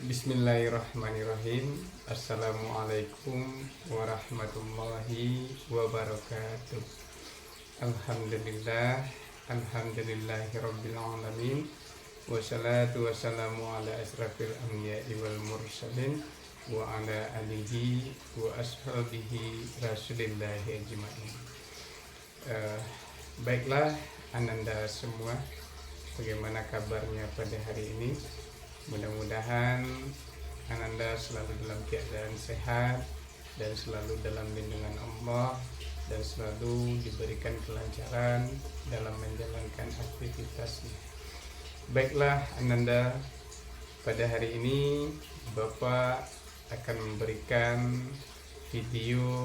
Bismillahirrahmanirrahim. Assalamualaikum warahmatullahi wabarakatuh. Alhamdulillah, alhamdulillahirabbil alamin. Wassalatu wassalamu ala asrafil anbiya'i wal mursalin wa ala alihi wa ashabihi rasulillahi ajma'in. Baiklah Ananda semua, bagaimana kabarnya pada hari ini? Mudah-mudahan Ananda selalu dalam keadaan sehat dan selalu dalam lindungan Allah dan selalu diberikan kelancaran dalam menjalankan aktivitasnya. Baiklah Ananda, pada hari ini Bapak akan memberikan video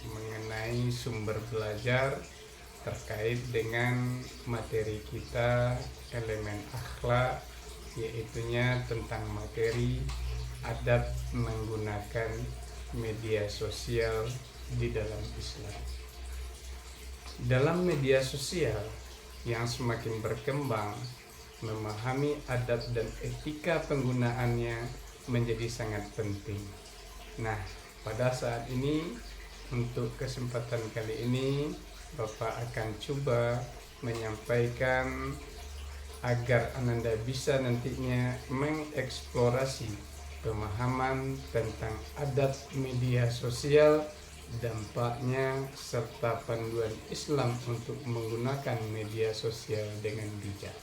mengenai sumber belajar terkait dengan materi kita elemen akhlak, yaitunya tentang materi adab menggunakan media sosial di dalam Islam. Dalam media sosial yang semakin berkembang, memahami adab dan etika penggunaannya menjadi sangat penting. Nah, pada saat ini, untuk kesempatan kali ini, Bapak akan coba menyampaikan agar Ananda bisa nantinya mengeksplorasi pemahaman tentang adab media sosial, dampaknya, serta panduan Islam untuk menggunakan media sosial dengan bijak.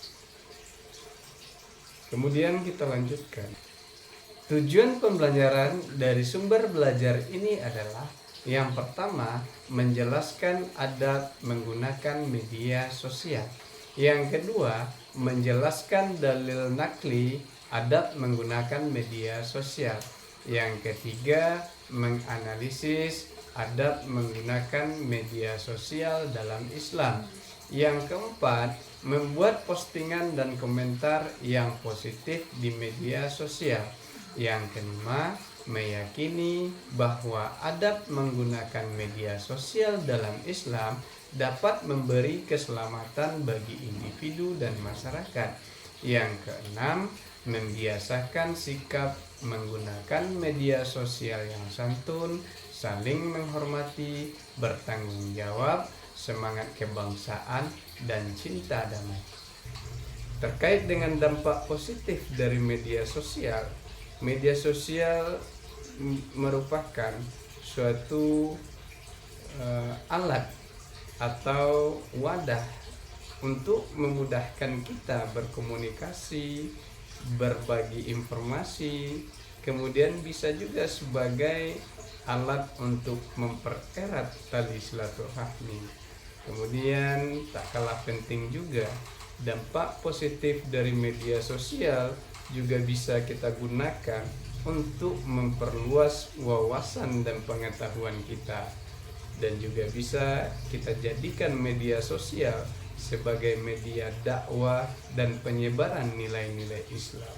Kemudian kita lanjutkan. Tujuan pembelajaran dari sumber belajar ini adalah yang pertama, menjelaskan adab menggunakan media sosial. Yang kedua, menjelaskan dalil nakli adab menggunakan media sosial. Yang ketiga, menganalisis adab menggunakan media sosial dalam Islam. Yang keempat, membuat postingan dan komentar yang positif di media sosial. Yang kelima, meyakini bahwa adab menggunakan media sosial dalam Islam dapat memberi keselamatan bagi individu dan masyarakat. Yang keenam, membiasakan sikap menggunakan media sosial yang santun, saling menghormati, bertanggung jawab, semangat kebangsaan, dan cinta damai. Terkait dengan dampak positif dari media sosial merupakan suatu alat atau wadah untuk memudahkan kita berkomunikasi, berbagi informasi, kemudian bisa juga sebagai alat untuk mempererat tali silaturahmi. Kemudian tak kalah penting juga, dampak positif dari media sosial juga bisa kita gunakan untuk memperluas wawasan dan pengetahuan kita, dan juga bisa kita jadikan media sosial sebagai media dakwah dan penyebaran nilai-nilai Islam.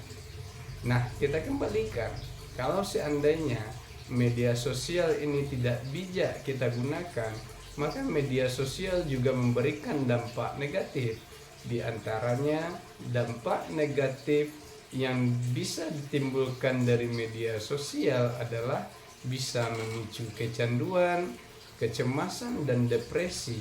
Nah, kita kembalikan, kalau seandainya media sosial ini tidak bijak kita gunakan, maka media sosial juga memberikan dampak negatif. Di antaranya dampak negatif yang bisa ditimbulkan dari media sosial adalah bisa memicu kecanduan, kecemasan, dan depresi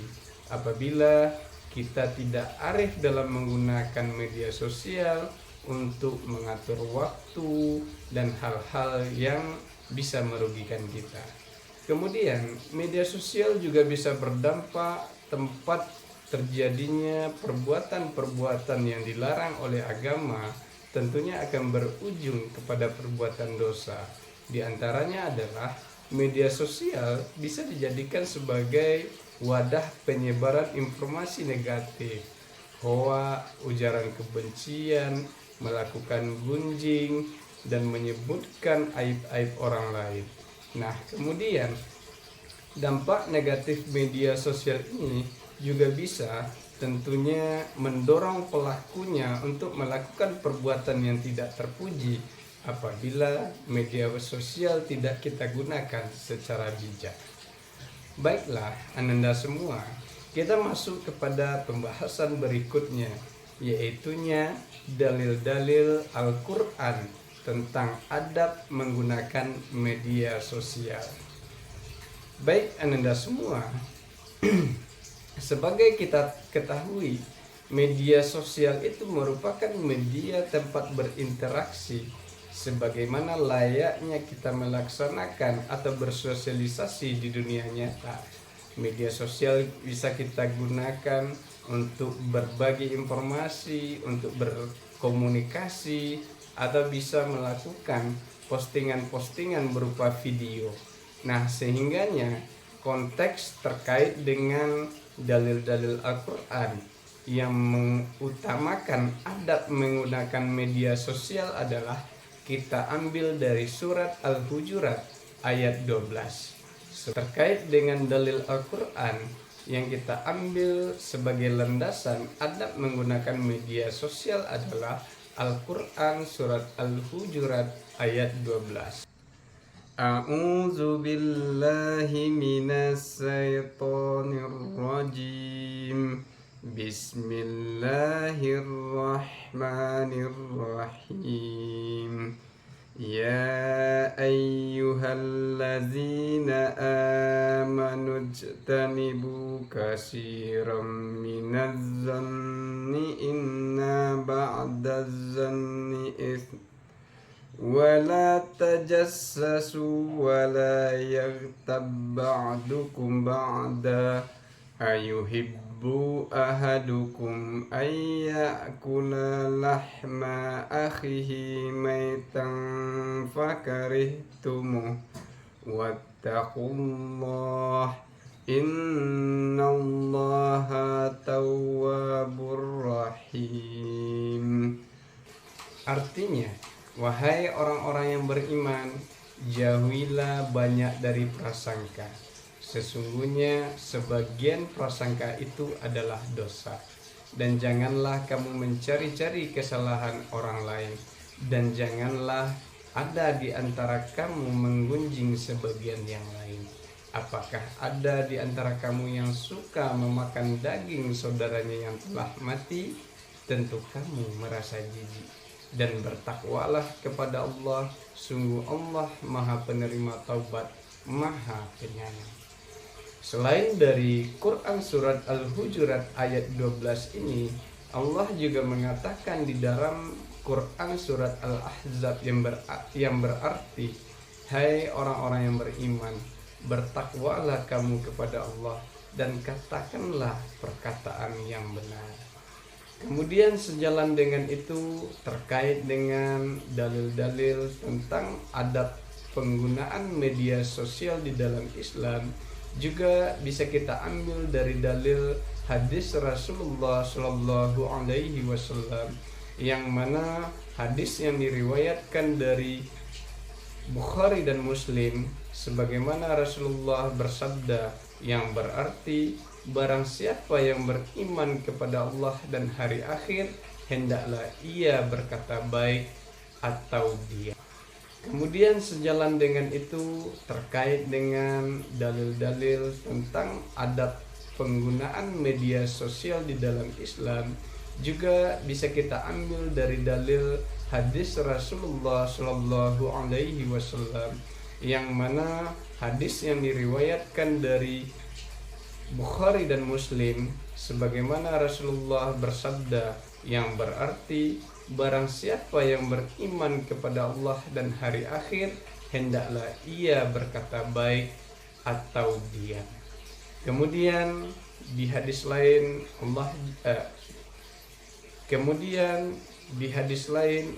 apabila kita tidak arif dalam menggunakan media sosial untuk mengatur waktu dan hal-hal yang bisa merugikan kita. Kemudian media sosial juga bisa berdampak tempat terjadinya perbuatan-perbuatan yang dilarang oleh agama, tentunya akan berujung kepada perbuatan dosa. Di antaranya adalah media sosial bisa dijadikan sebagai wadah penyebaran informasi negatif, hoak, ujaran kebencian, melakukan gunjing, dan menyebutkan aib-aib orang lain. Nah, kemudian dampak negatif media sosial ini juga bisa tentunya mendorong pelakunya untuk melakukan perbuatan yang tidak terpuji apabila media sosial tidak kita gunakan secara bijak. Baiklah, Ananda semua, kita masuk kepada pembahasan berikutnya, yaitunya dalil-dalil Al-Quran tentang adab menggunakan media sosial. Baik Ananda semua, sebagai kita ketahui, media sosial itu merupakan media tempat berinteraksi sebagaimana layaknya kita melaksanakan atau bersosialisasi di dunia nyata. Media sosial bisa kita gunakan untuk berbagi informasi, untuk berkomunikasi, atau bisa melakukan postingan-postingan berupa video. Nah, sehingganya konteks terkait dengan dalil-dalil Al-Quran yang mengutamakan adab menggunakan media sosial adalah kita ambil dari surat Al-Hujurat ayat 12. Terkait dengan dalil Al-Quran yang kita ambil sebagai landasan adab menggunakan media sosial adalah Al-Quran surat Al-Hujurat ayat 12. A'udzu billahi minas syaitonir rajim. Bismillahirrahmanirrahim. Ya ayyuhallazina amanu ijtanibu katsiran minaz zanni inna ba'daz zanni itsm wa la tajassasu wa la yaghtab ba'dukum ba'da ayuhibbu ahadukum ayyakula lahma akhihi maitan fakarihtumuh wattaqullah innallaha tawwabur rahim. Artinya, wahai orang-orang yang beriman, jauhilah banyak dari prasangka. Sesungguhnya sebagian prasangka itu adalah dosa. Dan janganlah kamu mencari-cari kesalahan orang lain. Dan janganlah ada di antara kamu menggunjing sebagian yang lain. Apakah ada di antara kamu yang suka memakan daging saudaranya yang telah mati? Tentu kamu merasa jijik. Dan bertakwalah kepada Allah. Sungguh Allah Maha Penerima Taubat, Maha Penyayang. Selain dari Quran surat Al-Hujurat ayat 12 ini, Allah juga mengatakan di dalam Quran surat Al-Ahzab yang berarti, hai orang-orang yang beriman, bertakwalah kamu kepada Allah dan katakanlah perkataan yang benar. Kemudian sejalan dengan itu, terkait dengan dalil-dalil tentang adab penggunaan media sosial di dalam Islam, juga bisa kita ambil dari dalil hadis Rasulullah Shallallahu Alaihi Wasallam, yang mana hadis yang diriwayatkan dari Bukhari dan Muslim, sebagaimana Rasulullah bersabda yang berarti, barang siapa yang beriman kepada Allah dan hari akhir, hendaklah ia berkata baik atau diam. Kemudian sejalan dengan itu, terkait dengan dalil-dalil tentang adab penggunaan media sosial di dalam Islam, juga bisa kita ambil dari dalil hadis Rasulullah Shallallahu Alaihi Wasallam, yang mana hadis yang diriwayatkan dari Bukhari dan Muslim, sebagaimana Rasulullah bersabda yang berarti, barang siapa yang beriman kepada Allah dan hari akhir, hendaklah ia berkata baik atau diam. Kemudian di hadis lain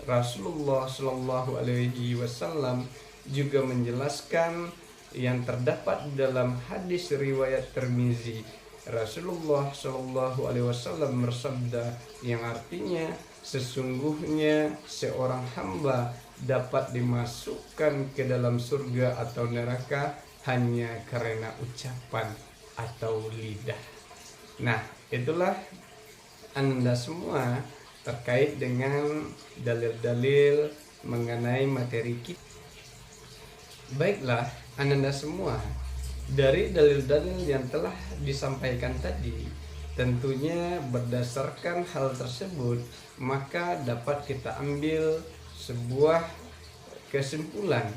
Rasulullah Shallallahu Alaihi Wasallam juga menjelaskan yang terdapat dalam hadis riwayat Tirmizi. Rasulullah Shallallahu Alaihi Wasallam bersabda yang artinya, sesungguhnya seorang hamba dapat dimasukkan ke dalam surga atau neraka hanya karena ucapan atau lidah. Nah, itulah Anda semua terkait dengan dalil-dalil mengenai materi kita. Baiklah, Anda semua, dari dalil-dalil yang telah disampaikan tadi, tentunya berdasarkan hal tersebut, maka dapat kita ambil sebuah kesimpulan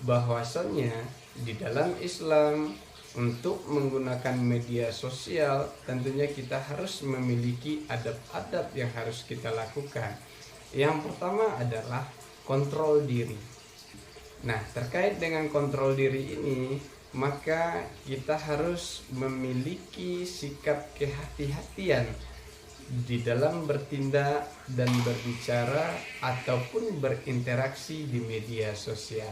bahwasannya di dalam Islam untuk menggunakan media sosial tentunya kita harus memiliki adab-adab yang harus kita lakukan. Yang pertama adalah kontrol diri. Nah, terkait dengan kontrol diri ini, maka kita harus memiliki sikap kehati-hatian di dalam bertindak dan berbicara ataupun berinteraksi di media sosial.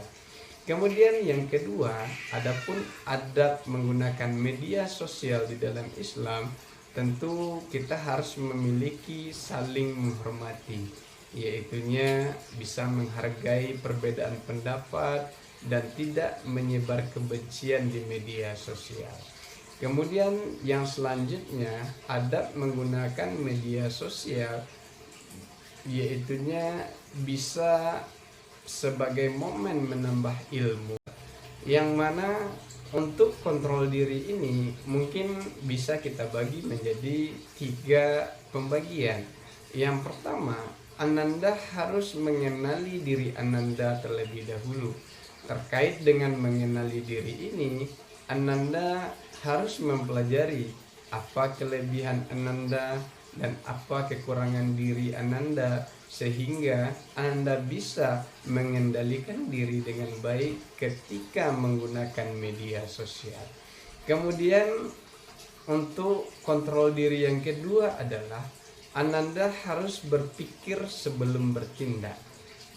Kemudian yang kedua, adapun adab menggunakan media sosial di dalam Islam, tentu kita harus memiliki saling menghormati, yaitunya bisa menghargai perbedaan pendapat dan tidak menyebar kebencian di media sosial. Kemudian yang selanjutnya, adab menggunakan media sosial, yaitunya bisa sebagai momen menambah ilmu, yang mana untuk kontrol diri ini mungkin bisa kita bagi menjadi 3 pembagian. Yang pertama, Ananda harus mengenali diri Ananda terlebih dahulu. Terkait dengan mengenali diri ini, Ananda harus mempelajari apa kelebihan Ananda dan apa kekurangan diri Ananda, sehingga Anda bisa mengendalikan diri dengan baik ketika menggunakan media sosial. Kemudian untuk kontrol diri yang kedua adalah Ananda harus berpikir sebelum bertindak.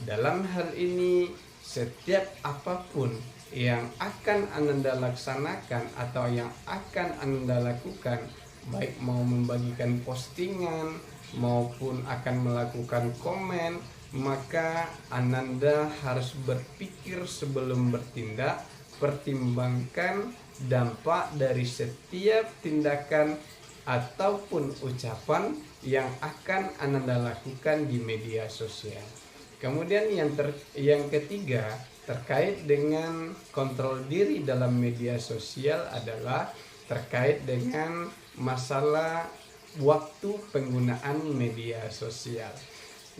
Dalam hal ini, setiap apapun yang akan Ananda laksanakan atau yang akan Ananda lakukan, baik mau membagikan postingan maupun akan melakukan komen, maka Ananda harus berpikir sebelum bertindak, pertimbangkan dampak dari setiap tindakan ataupun ucapan yang akan Ananda lakukan di media sosial. Kemudian yang ketiga, terkait dengan kontrol diri dalam media sosial adalah terkait dengan masalah waktu penggunaan media sosial.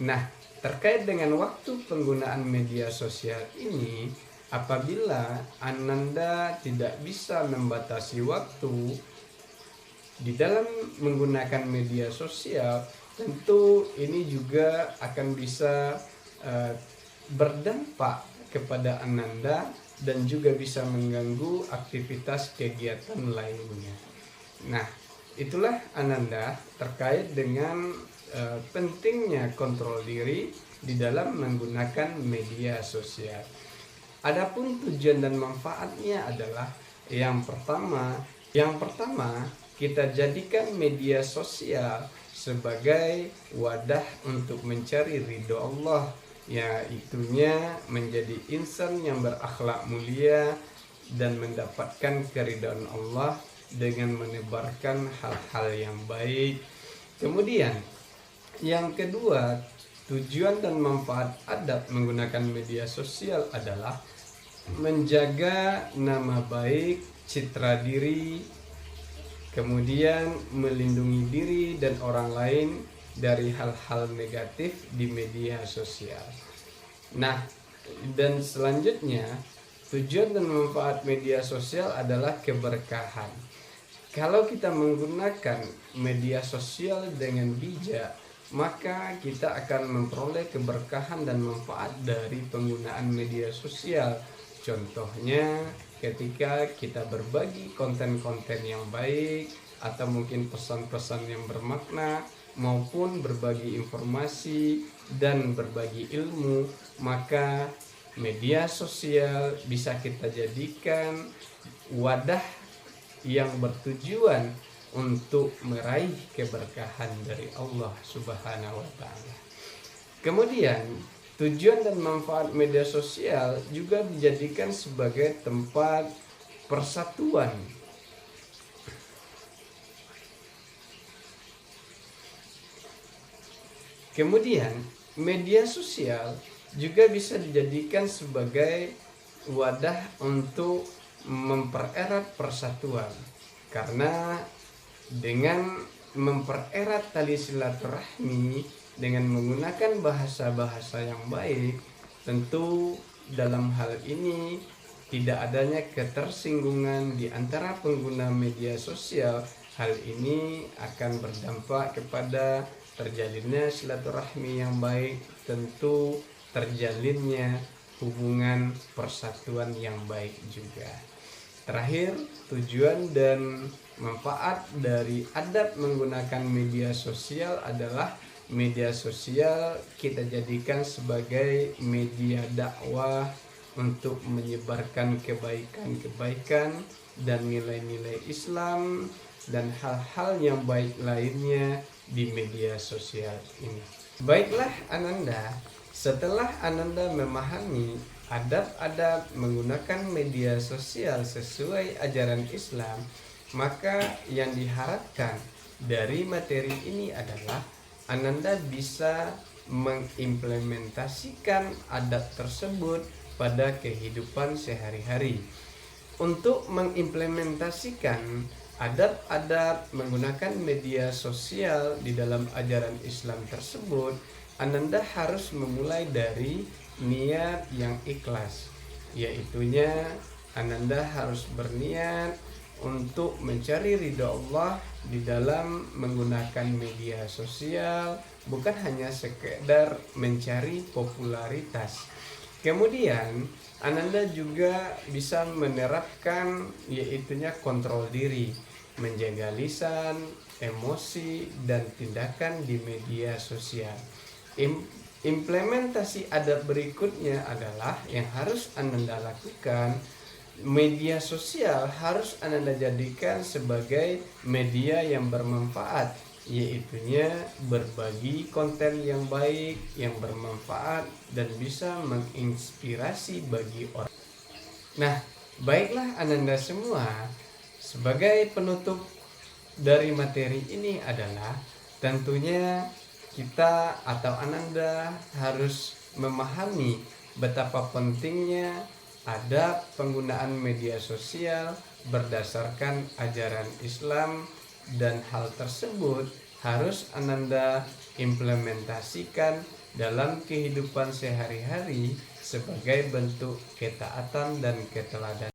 Nah, terkait dengan waktu penggunaan media sosial ini, apabila Ananda tidak bisa membatasi waktu di dalam menggunakan media sosial, tentu ini juga akan bisa berdampak kepada Ananda dan juga bisa mengganggu aktivitas kegiatan lainnya. Nah, itulah Ananda terkait dengan pentingnya kontrol diri di dalam menggunakan media sosial. Adapun tujuan dan manfaatnya adalah yang pertama kita jadikan media sosial sebagai wadah untuk mencari ridho Allah, yaitunya menjadi insan yang berakhlak mulia dan mendapatkan keridhaan Allah dengan menebarkan hal-hal yang baik. Kemudian yang kedua, tujuan dan manfaat adab menggunakan media sosial adalah menjaga nama baik, citra diri, kemudian melindungi diri dan orang lain dari hal-hal negatif di media sosial. Nah, dan selanjutnya tujuan dan manfaat media sosial adalah keberkahan. Kalau kita menggunakan media sosial dengan bijak, maka kita akan memperoleh keberkahan dan manfaat dari penggunaan media sosial. Contohnya ketika kita berbagi konten-konten yang baik atau mungkin pesan-pesan yang bermakna maupun berbagi informasi dan berbagi ilmu, maka media sosial bisa kita jadikan wadah yang bertujuan untuk meraih keberkahan dari Allah Subhanahu wa taala. Kemudian, tujuan dan manfaat media sosial juga dijadikan sebagai tempat persatuan. Kemudian, media sosial juga bisa dijadikan sebagai wadah untuk mempererat persatuan, karena dengan mempererat tali silaturahmi dengan menggunakan bahasa-bahasa yang baik, Tentu dalam hal ini tidak adanya ketersinggungan di antara pengguna media sosial. Hal ini akan berdampak kepada terjalinnya silaturahmi yang baik, tentu terjalinnya hubungan persatuan yang baik juga. Terakhir, tujuan dan manfaat dari adab menggunakan media sosial adalah media sosial kita jadikan sebagai media dakwah untuk menyebarkan kebaikan-kebaikan dan nilai-nilai Islam dan hal-hal yang baik lainnya di media sosial ini. Baiklah Ananda, setelah Ananda memahami adab-adab menggunakan media sosial sesuai ajaran Islam, maka yang diharapkan dari materi ini adalah Ananda bisa mengimplementasikan adab tersebut pada kehidupan sehari-hari. Untuk mengimplementasikan adab-adab menggunakan media sosial di dalam ajaran Islam tersebut, Ananda harus memulai dari niat yang ikhlas, yaitunya Ananda harus berniat untuk mencari ridha Allah di dalam menggunakan media sosial, bukan hanya sekedar mencari popularitas. Kemudian Ananda juga bisa menerapkan yaitunya kontrol diri, menjaga lisan, emosi, dan tindakan di media sosial. Implementasi adab berikutnya adalah yang harus Ananda lakukan. Media sosial harus Ananda jadikan sebagai media yang bermanfaat, yaitunya berbagi konten yang baik, yang bermanfaat dan bisa menginspirasi bagi orang. Nah, baiklah Ananda semua, sebagai penutup dari materi ini adalah tentunya kita atau Ananda harus memahami betapa pentingnya adab penggunaan media sosial berdasarkan ajaran Islam, dan hal tersebut harus Ananda implementasikan dalam kehidupan sehari-hari sebagai bentuk ketaatan dan keteladanan.